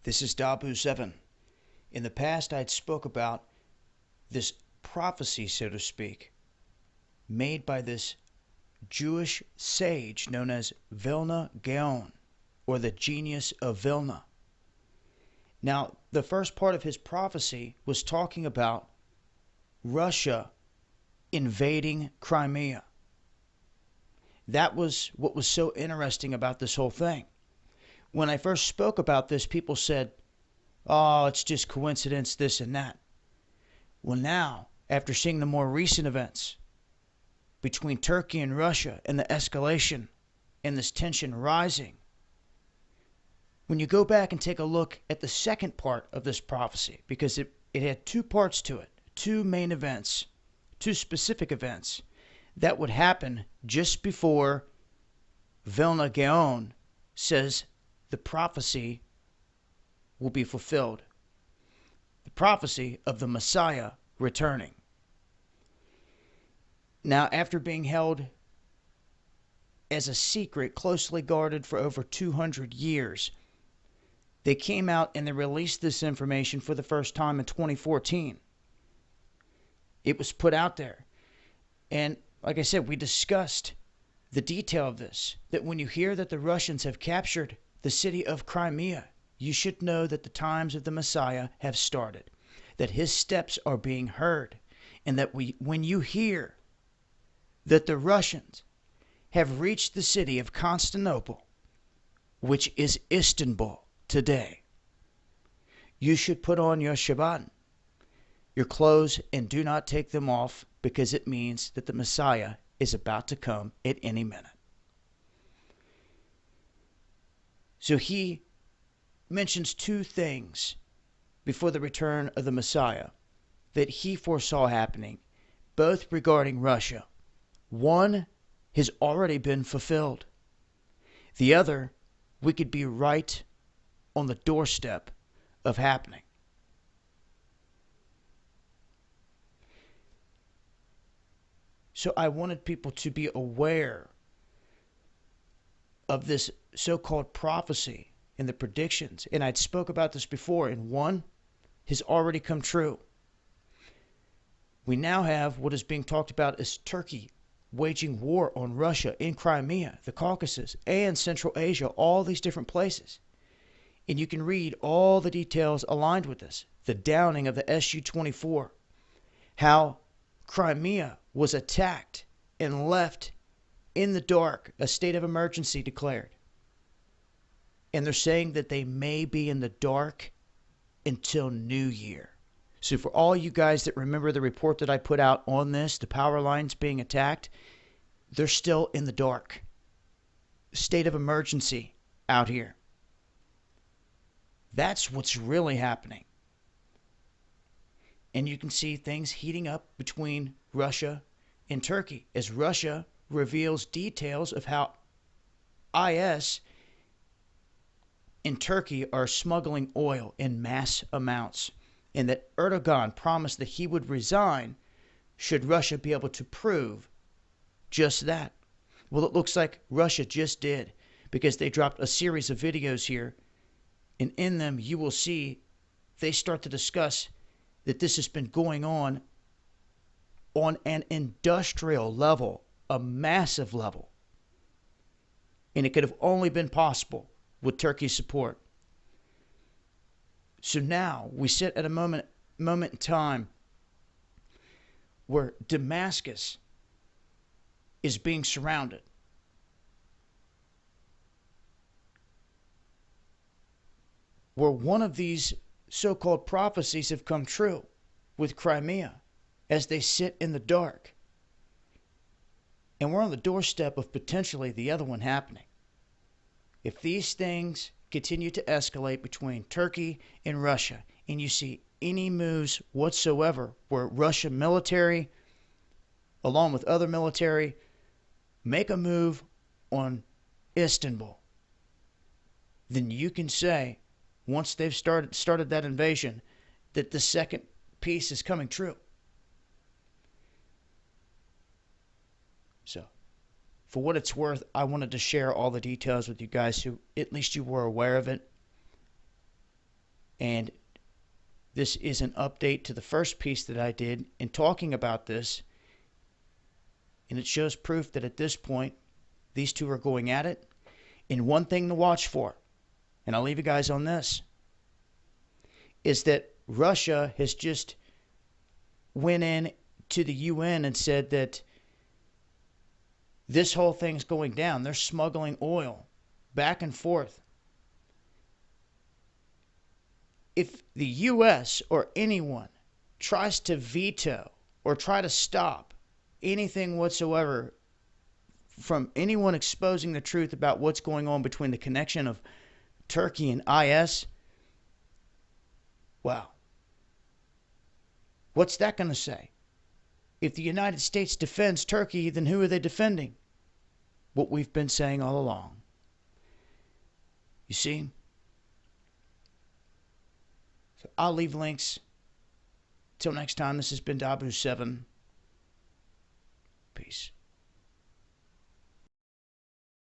This is Dabu7. In the past, I'd spoke about this prophecy, so to speak, made by this Jewish sage known as Vilna Gaon, or the genius of Vilna. Now, the first part of his prophecy was talking about Russia invading Crimea. That was what was so interesting about this whole thing. When I first spoke about this, people said, oh, it's just coincidence, this and that. Well, now, after seeing the more recent events between Turkey and Russia and the escalation and this tension rising, when you go back and take a look at the second part of this prophecy, because it had two parts to it, two main events, two specific events that would happen just before Vilna Gaon says the prophecy will be fulfilled. The prophecy of the Messiah returning. Now, after being held as a secret, closely guarded for over 200 years, they came out and they released this information for the first time in 2014. It was put out there. And like I said, we discussed the detail of this, that when you hear that the Russians have captured the city of Crimea, you should know that the times of the Messiah have started, that his steps are being heard, and that when you hear that the Russians have reached the city of Constantinople, which is Istanbul today, you should put on your shaban, your clothes, and do not take them off, because it means that the Messiah is about to come at any minute. So he mentions two things before the return of the Messiah that he foresaw happening, both regarding Russia. One has already been fulfilled. The other, we could be right on the doorstep of happening. So I wanted people to be aware of this so-called prophecy and the predictions. And I'd spoke about this before, and one has already come true. We now have what is being talked about as Turkey waging war on Russia in Crimea, the Caucasus, and Central Asia, all these different places. And you can read all the details aligned with this. The downing of the Su-24, how Crimea was attacked and left in the dark, a state of emergency declared. And they're saying that they may be in the dark until New Year. So for all you guys that remember the report that I put out on this, the power lines being attacked, they're still in the dark. State of emergency out here. That's what's really happening. And you can see things heating up between Russia and Turkey as Russia reveals details of how IS and Turkey are smuggling oil in mass amounts, and that Erdogan promised that he would resign should Russia be able to prove just that. Well, it looks like Russia just did, because they dropped a series of videos here, and in them you will see they start to discuss that this has been going on an industrial level, a massive level. And it could have only been possible with Turkey's support. So now we sit at a moment in time where Damascus is being surrounded. Where one of these so-called prophecies have come true with Crimea as they sit in the dark. And we're on the doorstep of potentially the other one happening. If these things continue to escalate between Turkey and Russia, and you see any moves whatsoever where Russian military, along with other military, make a move on Istanbul, then you can say, once they've started that invasion, that the second piece is coming true. So, for what it's worth, I wanted to share all the details with you guys so at least you were aware of it. And this is an update to the first piece that I did in talking about this. And it shows proof that at this point, these two are going at it. And one thing to watch for, and I'll leave you guys on this, is that Russia has just went in to the UN and said that this whole thing's going down. They're smuggling oil back and forth. If the U.S. or anyone tries to veto or try to stop anything whatsoever from anyone exposing the truth about what's going on between the connection of Turkey and IS, well, what's that going to say? If the United States defends Turkey, then who are they defending? What we've been saying all along. You see? So I'll leave links. Till next time, this has been Dabu7. Peace.